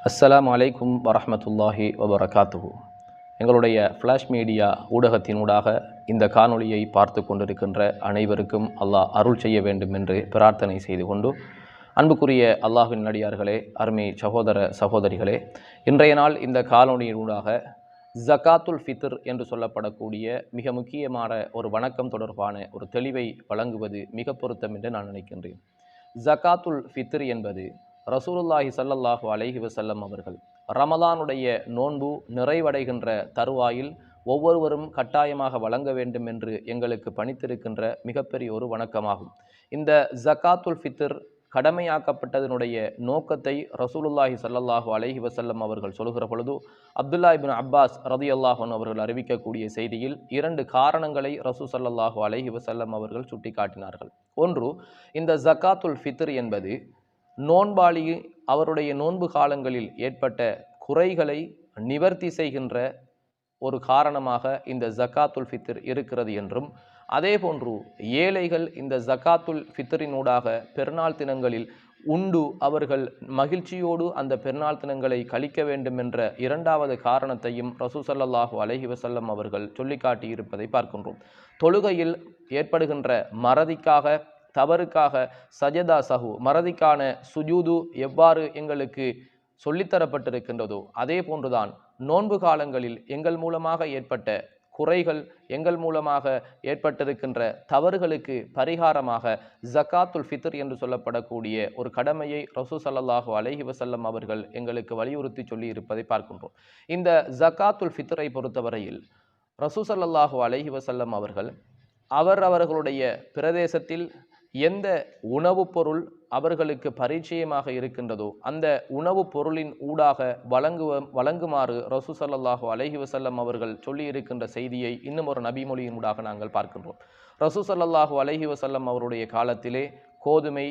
அஸ்ஸலாமு அலைக்கும் வரஹ்மத்துல்லாஹி வபரகாத்துஹு. எங்களுடைய ஃப்ளாஷ் மீடியா ஊடகத்தினூடாக இந்த காணொளியை பார்த்து கொண்டிருக்கின்ற அனைவருக்கும் அல்லாஹ் அருள் செய்ய வேண்டும் என்று பிரார்த்தனை செய்து கொண்டு, அன்புக்குரிய அல்லாஹ்வின் நடிகார்களே, அருமை சகோதர சகோதரிகளே, இன்றைய நாள் இந்த காணொளியினூடாக ஜகாத்துல் ஃபித்ர் என்று சொல்லப்படக்கூடிய மிக முக்கியமான ஒரு வணக்கம் தொடர்பான ஒரு தெளிவை வழங்குவது மிக பொருத்தம் என்று நான் நினைக்கின்றேன். ஜகாத்துல் ஃபித்ர் என்பது ரசூலுல்லாஹி ஸல்லல்லாஹு அலைஹி வஸல்லம் அவர்கள் ரமலானுடைய நோன்பு நிறைவடைகின்ற தருவாயில் ஒவ்வொருவரும் கட்டாயமாக வழங்க வேண்டும் என்று எங்களுக்கு பணித்திருக்கின்ற மிகப்பெரிய ஒரு வணக்கமாகும். இந்த ஜகாத்துல் ஃபித்ர் கடமையாக்கப்பட்டதனுடைய நோக்கத்தை ரசூலுல்லாஹி ஸல்லல்லாஹு அலைஹி வஸல்லம் அவர்கள் சொல்கிற பொழுது, அப்துல்லா இப்னு அப்பாஸ் ரலியல்லாஹு அன்ஹு அவர்கள் அறிவிக்கக்கூடிய செய்தியில் 2 காரணங்களை ரசூல் ஸல்லல்லாஹு அலைஹி வஸல்லம் அவர்கள் சுட்டிக்காட்டினார்கள். ஒன்று, இந்த ஜகாத்துல் ஃபித்ர் என்பது நோன்பாளி அவருடைய நோன்பு காலங்களில் ஏற்பட்ட குறைகளை நிவர்த்தி செய்கின்ற ஒரு காரணமாக இந்த ஜகாத்துல் ஃபித்ர் இருக்கிறது என்றும், அதே போன்று ஏழைகள் இந்த ஜகாத்துல் ஃபித்ரினூடாக பெருநாள் தினங்களில் உண்டு அவர்கள் மகிழ்ச்சியோடு அந்த பெருநாள் தினங்களை கழிக்க வேண்டும் என்ற 2வது காரணத்தையும் ரசூல் ஸல்லல்லாஹு அலைஹி வஸல்லம் அவர்கள் சொல்லிக்காட்டி இருப்பதை பார்க்கின்றோம். தொழுகையில் ஏற்படுகின்ற மறதிக்காக, தவறுக்காக சஜதா சஹு, மறதிக்கான சுஜூது எவ்வாறு எங்களுக்கு சொல்லித்தரப்பட்டிருக்கின்றதோ அதே போன்றுதான் நோன்பு காலங்களில் எங்கள் மூலமாக ஏற்பட்ட குறைகள், எங்கள் மூலமாக ஏற்பட்டிருக்கின்ற தவறுகளுக்கு பரிகாரமாக ஜகாத்துல் ஃபித்ர் என்று சொல்லப்படக்கூடிய ஒரு கடமையை ரசூல் ஸல்லல்லாஹு அலைஹி வஸல்லம் அவர்கள் எங்களுக்கு வலியுறுத்தி சொல்லி இருப்பதை பார்க்கின்றோம். இந்த ஜகாத்துல் ஃபித்ரை பொறுத்தவரையில் ரசூல் ஸல்லல்லாஹு அலைஹி வஸல்லம் அவர்கள் அவர்களுடைய பிரதேசத்தில் எந்த உணவுப் பொருள் அவர்களுக்கு பரிச்சயமாக இருக்கின்றதோ அந்த உணவுப் பொருளின் ஊடாக வழங்குமாறு ரசூல் ஸல்லல்லாஹு அலைஹி வஸல்லம் அவர்கள் சொல்லி இருக்கின்ற செய்தியை இன்னும் ஒரு நபிமொழியின் ஊடாக நாங்கள் பார்க்கின்றோம். ரசூல் ஸல்லல்லாஹு அலைஹி வஸல்லம் அவருடைய காலத்திலே கோதுமை,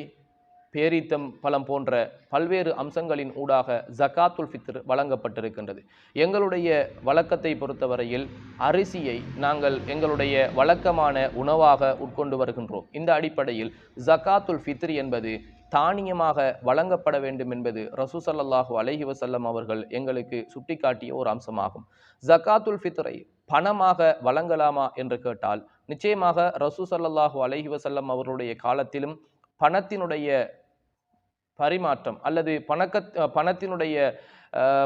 பேரித்தம் பழம் போன்ற பல்வேறு அம்சங்களின் ஊடாக ஜகாத்துல் ஃபித்ர் வழங்கப்பட்டிருக்கின்றது. எங்களுடைய வழக்கத்தை பொறுத்தவரையில் அரிசியை நாங்கள் எங்களுடைய வழக்கமான உணவாக உட்கொண்டு வருகின்றோம். இந்த அடிப்படையில் ஜகாத்துல் ஃபித்ர் என்பது தானியமாக வழங்கப்பட வேண்டும் என்பது ரசூல் ஸல்லல்லாஹு அலைஹி வஸல்லம் அவர்கள் எங்களுக்கு சுட்டிக்காட்டிய ஒரு அம்சமாகும். ஜகாத்துல் ஃபித்ரை பணமாக வழங்கலாமா என்று கேட்டால், நிச்சயமாக ரசூல் ஸல்லல்லாஹு அலைஹி வஸல்லம் அவர்களுடைய காலத்திலும் பணத்தினுடைய பரிமாற்றம் அல்லது பணத்தினுடைய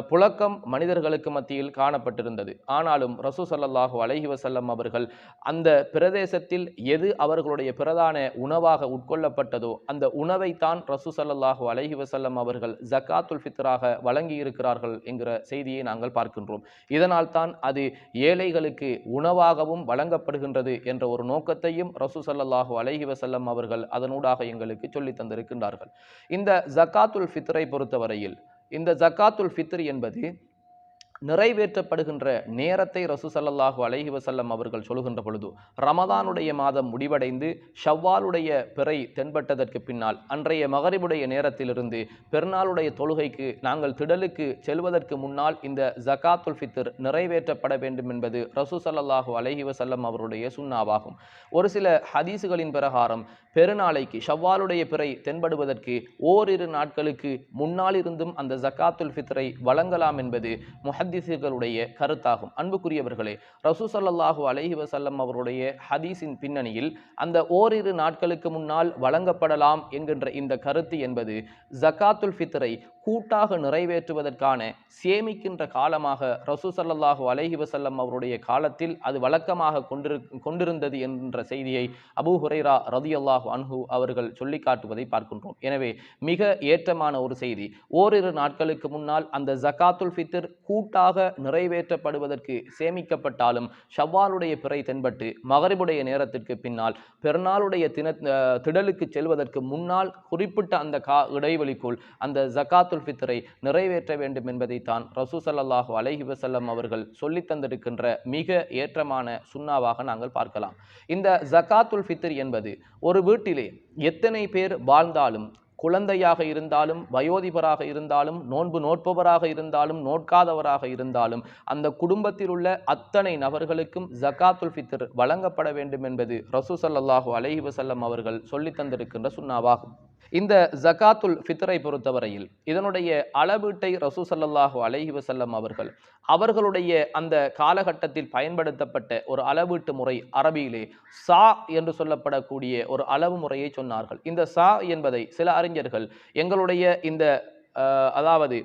புழக்கம் மனிதர்களுக்கு மத்தியில் காணப்பட்டிருந்தது. ஆனாலும் ரசூல் ஸல்லல்லாஹு அலைஹி வஸல்லம் அவர்கள் அந்த பிரதேசத்தில் எது அவர்களுடைய பிரதான உணவாக உட்கொள்ளப்பட்டதோ அந்த உணவைத்தான் ரசூல் ஸல்லல்லாஹு அலைஹி வஸல்லம் அவர்கள் ஜகாத்துல் ஃபித்ராக வழங்கி இருக்கிறார்கள் என்கிற செய்தியை நாங்கள் பார்க்கின்றோம். இதனால் தான் அது ஏழைகளுக்கு உணவாகவும் வழங்கப்படுகின்றது என்ற ஒரு நோக்கத்தையும் ரசூல் ஸல்லல்லாஹு அலைஹி வஸல்லம் அவர்கள் அதனூடாக எங்களுக்கு சொல்லி தந்திருக்கின்றார்கள். இந்த ஜகாத்துல் ஃபித்ரை பொறுத்தவரையில் இந்த ஜகாத்துல் ஃபித்ர் என்பது நிறைவேற்றப்படுகின்ற நேரத்தை ரசூல் ஸல்லல்லாஹு அலைஹி வஸல்லம் அவர்கள் சொல்கின்ற பொழுது, ரமதானுடைய மாதம் முடிவடைந்து ஷவ்வாலுடைய பிறை தென்பட்டதற்கு பின்னால் அன்றைய மகரிபுடைய நேரத்திலிருந்து பெருநாளுடைய தொழுகைக்கு நாங்கள் திடலுக்கு செல்வதற்கு முன்னால் இந்த ஜகாத்துல் ஃபித்ர் நிறைவேற்றப்பட வேண்டும் என்பது ரசூல் ஸல்லல்லாஹு அலைஹி வஸல்லம் அவருடைய சுன்னாவாகும். ஒரு சில ஹதீசுகளின் பிரகாரம் பெருநாளைக்கு ஷவ்வாலுடைய பிறை தென்படுவதற்கு ஓரிரு நாட்களுக்கு முன்னால் இருந்தும் அந்த ஜகாத்துல் ஃபித்ரை வழங்கலாம் என்பது முஹத்திஸுகளுடைய கருத்தாகும். அன்புக்குரியவர்களே, ரசூல் ஸல்லல்லாஹு அலைஹி வஸல்லம் அவருடைய ஹதீஸின் பின்னணியில் அந்த ஓரிரு நாட்களுக்கு முன்னால் வழங்கப்படலாம் என்கின்ற இந்த கருத்து என்பது ஜகாத்துல் ஃபித்ரை கூட்டாக நிறைவேற்றுவதற்கான சேமிக்கின்ற காலமாக ரசூல் ஸல்லல்லாஹு அலைஹி வஸல்லம் அவருடைய காலத்தில் அது வழக்கமாக கொண்டிருந்தது என்ற செய்தியை அபூ ஹுரைரா ரலியல்லாஹு அன்ஹு அவர்கள் சொல்லி காட்டுவதை பார்க்கின்றோம். எனவே மிக ஏற்றமான ஒரு செய்தி, ஓரிரு நாட்களுக்கு முன்னால் அந்த ஜகாத்துல் ஃபித்ர் கூட்டாக நிறைவேற்றப்படுவதற்கு சேமிக்கப்பட்டாலும் ஷவ்வாலுடைய பிறை தென்பட்டு மகரிபுடைய நேரத்திற்கு பின்னால் பெருநாளுடைய திடலுக்கு செல்வதற்கு முன்னால் குறிப்பிட்ட அந்த இடைவெளிக்குள் அந்த ஜகாத்துல் ஃபித்ரை நிறைவேற்ற வேண்டும் என்பதைத்தான் ரசூல் ஸல்லல்லாஹு அலைஹி வஸல்லம் அவர்கள் சொல்லி தந்திருக்கின்ற மிக ஏற்றமான சுன்னாவாக நாங்கள் பார்க்கலாம். இந்த ஜகாத்துல் ஃபித்ர் என்பது ஒரு வீட்டிலே எத்தனை பேர் வாழ்ந்தாலும், குழந்தையாக இருந்தாலும், வயோதிபராக இருந்தாலும், நோன்பு நோட்பவராக இருந்தாலும், நோட்காதவராக இருந்தாலும், அந்த குடும்பத்தில் உள்ள அத்தனை நபர்களுக்கும் ஜகாத்துல் ஃபித்ர் வழங்கப்பட வேண்டும் என்பது ரசூல் ஸல்லல்லாஹு அலைஹி வஸல்லம் அவர்கள் சொல்லி தந்திருக்கின்ற சுன்னாவாகும். இந்த ஜகாத்துல் ஃபித்ரை பொறுத்தவரையில் இதனுடைய அளவீட்டை ரசூல் ஸல்லல்லாஹு அலைஹி வஸல்லம் அவர்களுடைய அந்த காலகட்டத்தில் பயன்படுத்தப்பட்ட ஒரு அளவீட்டு முறை அரபியிலே சா என்று சொல்லப்படக்கூடிய ஒரு அளவு முறையை சொன்னார்கள். இந்த சா என்பதை சில அறிஞர்கள் எங்களுடைய இந்த அதாவது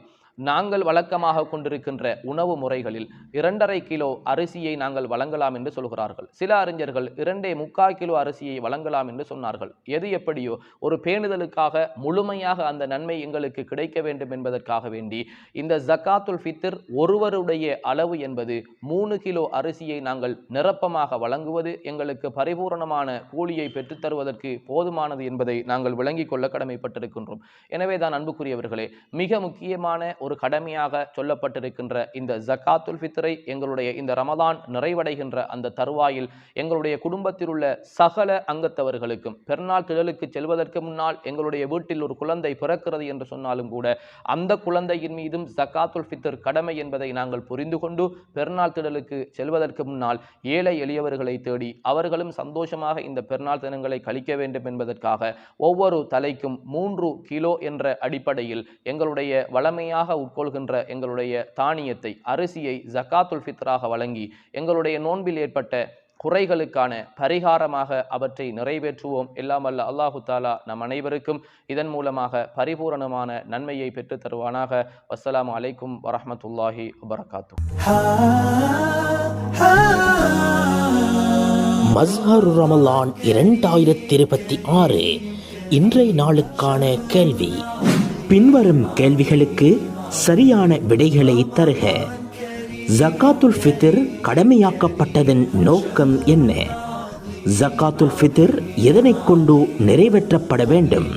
நாங்கள் வழக்கமாக கொண்டிருக்கின்ற உணவு முறைகளில் 2.5 கிலோ அரிசியை நாங்கள் வழங்கலாம் என்று சொல்கிறார்கள். சில அறிஞர்கள் 2.25 கிலோ அரிசியை வழங்கலாம் என்று சொன்னார்கள். எது எப்படியோ ஒரு பேணுதலுக்காக முழுமையாக அந்த நன்மை எங்களுக்கு கிடைக்க வேண்டும் என்பதற்காக வேண்டி இந்த ஜகாத்துல் ஃபித்ர் ஒருவருடைய அளவு என்பது 3 கிலோ அரிசியை நாங்கள் நிரப்பமாக வழங்குவது எங்களுக்கு பரிபூரணமான கூலியை பெற்றுத்தருவதற்கு போதுமானது என்பதை நாங்கள் விளங்கிக் கொள்ள கடமைப்பட்டிருக்கின்றோம். எனவே தான் அன்புக்குரியவர்களே, மிக முக்கியமான ஒரு கடமையாக சொல்லப்பட்டிருக்கின்ற இந்த ஜகாத்துல் ஃபித்ரை எங்களுடைய இந்த ரமதான் நிறைவடைகின்ற அந்த தருவாயில் எங்களுடைய குடும்பத்தில் உள்ள சகல அங்கத்தவர்களுக்கும் பெருநாள் திடலுக்கு செல்வதற்கு முன்னால் எங்களுடைய வீட்டில் ஒரு குழந்தை பிறக்கிறது என்று சொன்னாலும் கூட அந்த குழந்தையின் மீதும் ஜகாத்துல் ஃபித்ர் கடமை என்பதை நாங்கள் புரிந்து கொண்டு பெருநாள் திடலுக்கு செல்வதற்கு முன்னால் ஏழை எளியவர்களை தேடி அவர்களும் சந்தோஷமாக இந்த பெருநாள் தினங்களை கழிக்க வேண்டும் என்பதற்காக ஒவ்வொரு தலைக்கும் 3 கிலோ என்ற அடிப்படையில் எங்களுடைய வளமையாக உட்கொள்கின்ற எங்களுடைய தானியத்தை அரிசியை ஜகாத்துல் ஃபித்ராக வழங்கி எங்களுடைய நோன்பில் ஏற்பட்ட குறைகளுக்கான பரிகாரமாக அவற்றை நிறைவேற்றுவோம். எல்லாம் வல்ல அல்லாஹு தாலா நம் அனைவருக்கும் இதன் மூலமாக பரிபூரணமான நன்மையை பெற்றுத் தருவானாக. வஸ்ஸலாமு அலைக்கும் வரஹ்மத்துல்லாஹி வபரகாத்துஹு. மஸ்ஹர் ரமலான் 2026 இன்றைய நாளுக்கான கேள்வி. பின்வரும் கேள்விகளுக்கு சரியான விடைகளை தருக. ஜகாத்துல் ஃபித்ர் கடமையாக்கப்பட்டதன் நோக்கம் என்ன? ஜகாத்துல் ஃபித்ர் எதனை கொண்டு நிறைவேற்றப்பட வேண்டும்?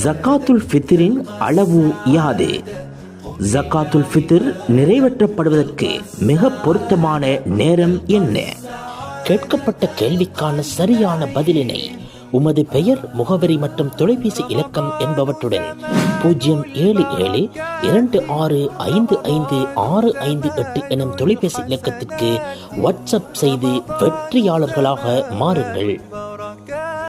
ஜகாத்துல் ஃபித்ரின் அளவு யாது? ஜகாத்துல் ஃபித்ர் நிறைவேற்றப்படுவதற்கு மிக பொருத்தமான நேரம் என்ன? கேட்கப்பட்ட கேள்விக்கான சரியான பதிலினை உமது பெயர், முகவரி மற்றும் தொலைபேசி இலக்கம் என்பவற்றுடன் 07726556558 எனும் தொலைபேசி இலக்கத்திற்கு வாட்ஸ்அப் செய்து வெற்றியாளர்களாக மாறுங்கள்.